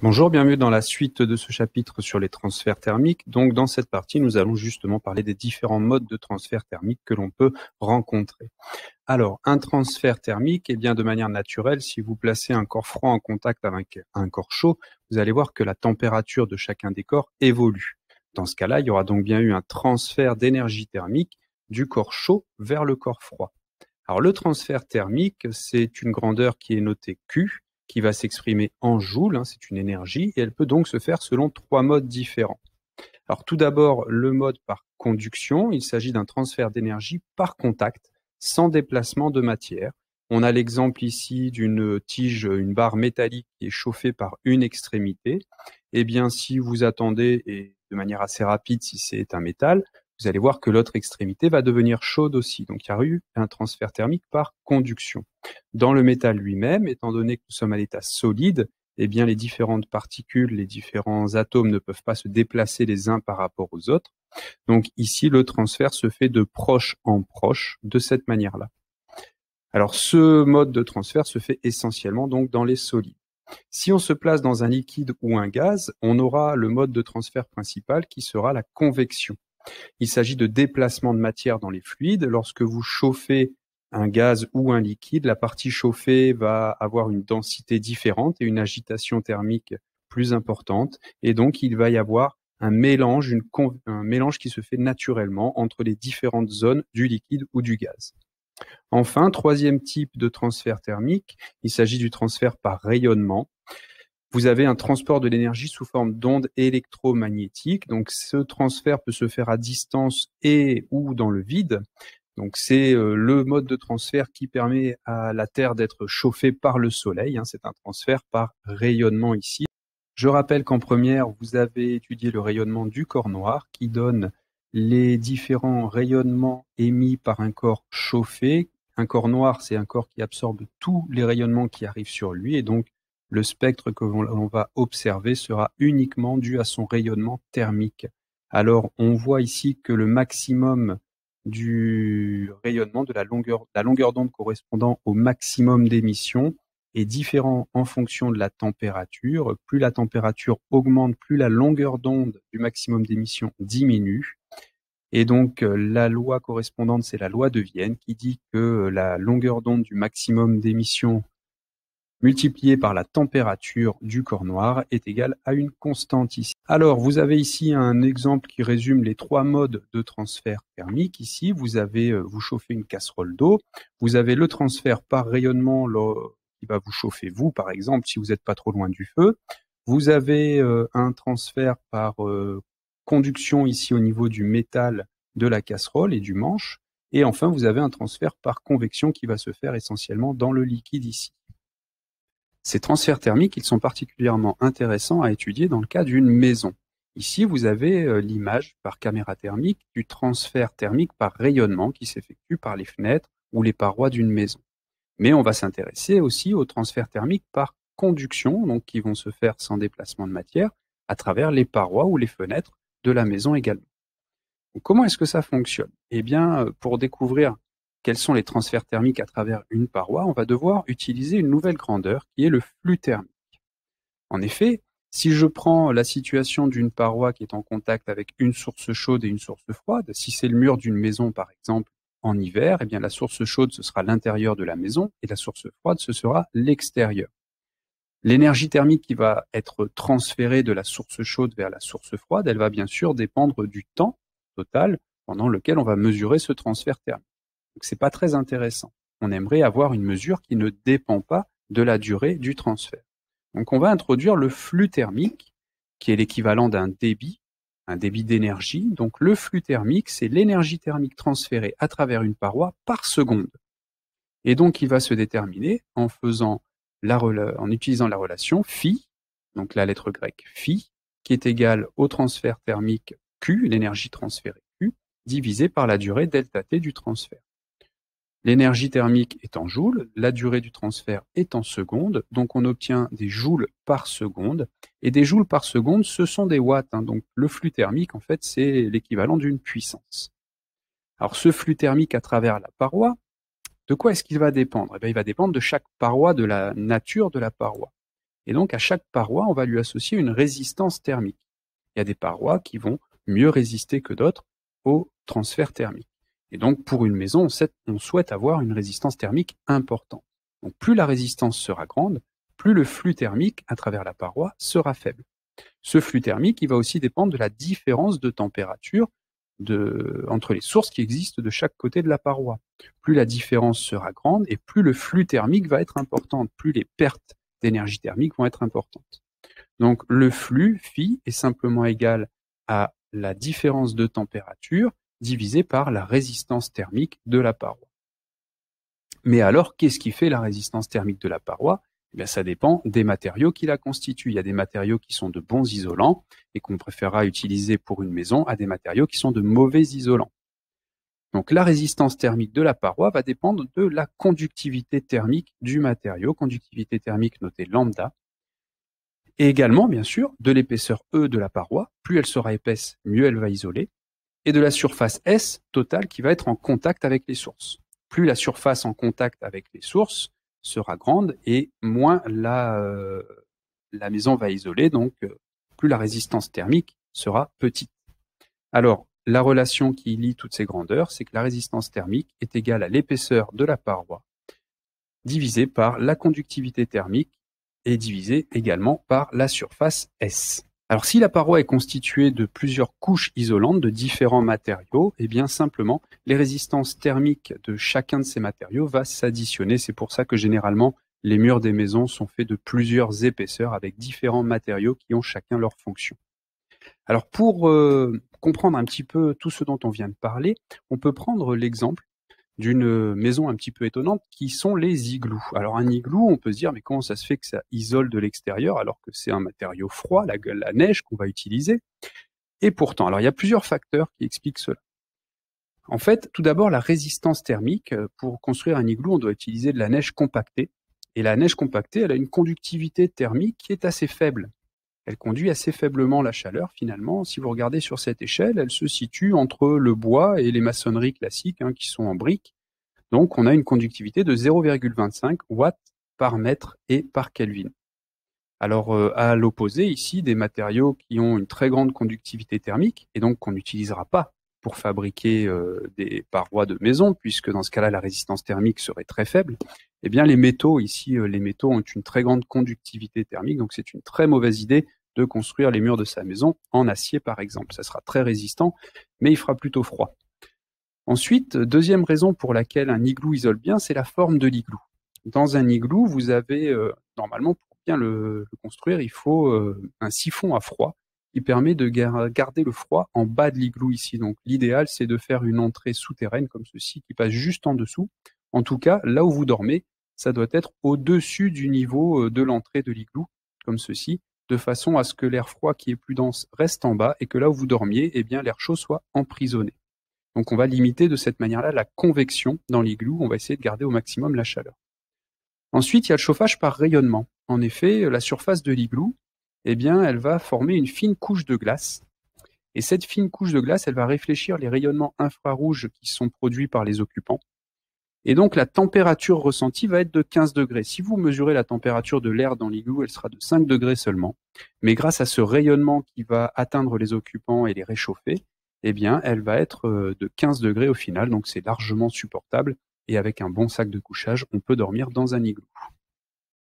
Bonjour, bienvenue dans la suite de ce chapitre sur les transferts thermiques. Donc, dans cette partie, nous allons justement parler des différents modes de transfert thermique que l'on peut rencontrer. Alors, un transfert thermique, eh bien, de manière naturelle, si vous placez un corps froid en contact avec un corps chaud, vous allez voir que la température de chacun des corps évolue. Dans ce cas-là, il y aura donc bien eu un transfert d'énergie thermique du corps chaud vers le corps froid. Alors, le transfert thermique, c'est une grandeur qui est notée Q, qui va s'exprimer en joules, c'est une énergie, et elle peut donc se faire selon trois modes différents. Alors tout d'abord, le mode par conduction, il s'agit d'un transfert d'énergie par contact, sans déplacement de matière. On a l'exemple ici d'une tige, une barre métallique qui est chauffée par une extrémité. Eh bien, si vous attendez, et de manière assez rapide si c'est un métal, vous allez voir que l'autre extrémité va devenir chaude aussi. Donc il y a eu un transfert thermique par conduction. Dans le métal lui-même, étant donné que nous sommes à l'état solide, eh bien, les différentes particules, les différents atomes ne peuvent pas se déplacer les uns par rapport aux autres. Donc ici, le transfert se fait de proche en proche de cette manière-là. Alors ce mode de transfert se fait essentiellement donc dans les solides. Si on se place dans un liquide ou un gaz, on aura le mode de transfert principal qui sera la convection. Il s'agit de déplacement de matière dans les fluides. Lorsque vous chauffez un gaz ou un liquide, la partie chauffée va avoir une densité différente et une agitation thermique plus importante. Et donc, il va y avoir un mélange qui se fait naturellement entre les différentes zones du liquide ou du gaz. Enfin, troisième type de transfert thermique, il s'agit du transfert par rayonnement. Vous avez un transport de l'énergie sous forme d'ondes électromagnétiques. Donc, ce transfert peut se faire à distance et ou dans le vide. Donc, c'est le mode de transfert qui permet à la Terre d'être chauffée par le Soleil. C'est un transfert par rayonnement ici. Je rappelle qu'en première, vous avez étudié le rayonnement du corps noir qui donne les différents rayonnements émis par un corps chauffé. Un corps noir, c'est un corps qui absorbe tous les rayonnements qui arrivent sur lui et donc le spectre que l'on va observer sera uniquement dû à son rayonnement thermique. Alors, on voit ici que le maximum du rayonnement, de la longueur d'onde correspondant au maximum d'émission, est différent en fonction de la température. Plus la température augmente, plus la longueur d'onde du maximum d'émission diminue. Et donc, la loi correspondante, c'est la loi de Vienne qui dit que la longueur d'onde du maximum d'émission multipliée par la température du corps noir est égale à une constante ici. Alors, vous avez ici un exemple qui résume les trois modes de transfert thermique. Ici, vous chauffez une casserole d'eau. Vous avez le transfert par rayonnement qui va vous chauffer vous, par exemple, si vous n'êtes pas trop loin du feu. Vous avez un transfert par conduction ici au niveau du métal de la casserole et du manche. Et enfin, vous avez un transfert par convection qui va se faire essentiellement dans le liquide ici. Ces transferts thermiques, ils sont particulièrement intéressants à étudier dans le cas d'une maison. Ici, vous avez l'image par caméra thermique du transfert thermique par rayonnement qui s'effectue par les fenêtres ou les parois d'une maison. Mais on va s'intéresser aussi aux transferts thermiques par conduction, donc qui vont se faire sans déplacement de matière, à travers les parois ou les fenêtres de la maison également. Donc, comment est-ce que ça fonctionne? Eh bien, pour découvrir quels sont les transferts thermiques à travers une paroi, on va devoir utiliser une nouvelle grandeur qui est le flux thermique. En effet, si je prends la situation d'une paroi qui est en contact avec une source chaude et une source froide, si c'est le mur d'une maison par exemple en hiver, eh bien la source chaude ce sera l'intérieur de la maison et la source froide ce sera l'extérieur. L'énergie thermique qui va être transférée de la source chaude vers la source froide, elle va bien sûr dépendre du temps total pendant lequel on va mesurer ce transfert thermique. Donc c'est pas très intéressant. On aimerait avoir une mesure qui ne dépend pas de la durée du transfert. Donc on va introduire le flux thermique, qui est l'équivalent d'un débit d'énergie. Donc le flux thermique, c'est l'énergie thermique transférée à travers une paroi par seconde. Et donc il va se déterminer en utilisant la relation phi, donc la lettre grecque phi, qui est égale au transfert thermique Q, l'énergie transférée Q, divisé par la durée delta T du transfert. L'énergie thermique est en joules, la durée du transfert est en secondes, donc on obtient des joules par seconde. Et des joules par seconde, ce sont des watts. Donc le flux thermique, en fait, c'est l'équivalent d'une puissance. Alors ce flux thermique à travers la paroi, de quoi est-ce qu'il va dépendre? Eh bien, il va dépendre de chaque paroi, de la nature de la paroi. Et donc, à chaque paroi, on va lui associer une résistance thermique. Il y a des parois qui vont mieux résister que d'autres au transfert thermique. Et donc, pour une maison, on souhaite avoir une résistance thermique importante. Donc, plus la résistance sera grande, plus le flux thermique à travers la paroi sera faible. Ce flux thermique, il va aussi dépendre de la différence de température entre les sources qui existent de chaque côté de la paroi. Plus la différence sera grande et plus le flux thermique va être important, plus les pertes d'énergie thermique vont être importantes. Donc le flux, phi, est simplement égal à la différence de température divisée par la résistance thermique de la paroi. Mais alors, qu'est-ce qui fait la résistance thermique de la paroi? Eh bien, ça dépend des matériaux qui la constituent. Il y a des matériaux qui sont de bons isolants et qu'on préférera utiliser pour une maison à des matériaux qui sont de mauvais isolants. Donc la résistance thermique de la paroi va dépendre de la conductivité thermique du matériau, conductivité thermique notée lambda, et également, bien sûr, de l'épaisseur E de la paroi. Plus elle sera épaisse, mieux elle va isoler, et de la surface S totale qui va être en contact avec les sources. Plus la surface en contact avec les sources sera grande et moins la maison va isoler, donc plus la résistance thermique sera petite. Alors, la relation qui lie toutes ces grandeurs, c'est que la résistance thermique est égale à l'épaisseur de la paroi divisée par la conductivité thermique et divisée également par la surface S. Alors si la paroi est constituée de plusieurs couches isolantes de différents matériaux, eh bien simplement les résistances thermiques de chacun de ces matériaux va s'additionner. C'est pour ça que généralement les murs des maisons sont faits de plusieurs épaisseurs avec différents matériaux qui ont chacun leur fonction. Alors pour comprendre un petit peu tout ce dont on vient de parler, on peut prendre l'exemple d'une maison un petit peu étonnante qui sont les igloos. Alors un igloo, on peut se dire mais comment ça se fait que ça isole de l'extérieur alors que c'est un matériau froid, la neige qu'on va utiliser? Et pourtant, alors il y a plusieurs facteurs qui expliquent cela. En fait, tout d'abord la résistance thermique. Pour construire un igloo, on doit utiliser de la neige compactée. Et la neige compactée, elle a une conductivité thermique qui est assez faible. Elle conduit assez faiblement la chaleur finalement. Si vous regardez sur cette échelle, elle se situe entre le bois et les maçonneries classiques qui sont en briques. Donc on a une conductivité de 0,25 watts par mètre et par Kelvin. Alors à l'opposé ici, des matériaux qui ont une très grande conductivité thermique et donc qu'on n'utilisera pas pour fabriquer des parois de maison, puisque dans ce cas-là la résistance thermique serait très faible. Eh bien les métaux ici, les métaux ont une très grande conductivité thermique, donc c'est une très mauvaise idée de construire les murs de sa maison en acier par exemple. Ça sera très résistant, mais il fera plutôt froid. Ensuite, deuxième raison pour laquelle un igloo isole bien, c'est la forme de l'igloo. Dans un igloo, vous avez, normalement, pour bien le construire, il faut un siphon à froid qui permet de garder le froid en bas de l'igloo ici. Donc l'idéal, c'est de faire une entrée souterraine comme ceci, qui passe juste en dessous. En tout cas, là où vous dormez, ça doit être au-dessus du niveau de l'entrée de l'igloo, comme ceci, de façon à ce que l'air froid qui est plus dense reste en bas et que là où vous dormiez, eh bien l'air chaud soit emprisonné. Donc on va limiter de cette manière-là la convection dans l'igloo, on va essayer de garder au maximum la chaleur. Ensuite, il y a le chauffage par rayonnement. En effet, la surface de l'igloo, eh bien, elle va former une fine couche de glace. Et cette fine couche de glace, elle va réfléchir les rayonnements infrarouges qui sont produits par les occupants. Et donc la température ressentie va être de 15 degrés. Si vous mesurez la température de l'air dans l'igloo, elle sera de 5 degrés seulement. Mais grâce à ce rayonnement qui va atteindre les occupants et les réchauffer, eh bien, elle va être de 15 degrés au final, donc c'est largement supportable. Et avec un bon sac de couchage, on peut dormir dans un igloo.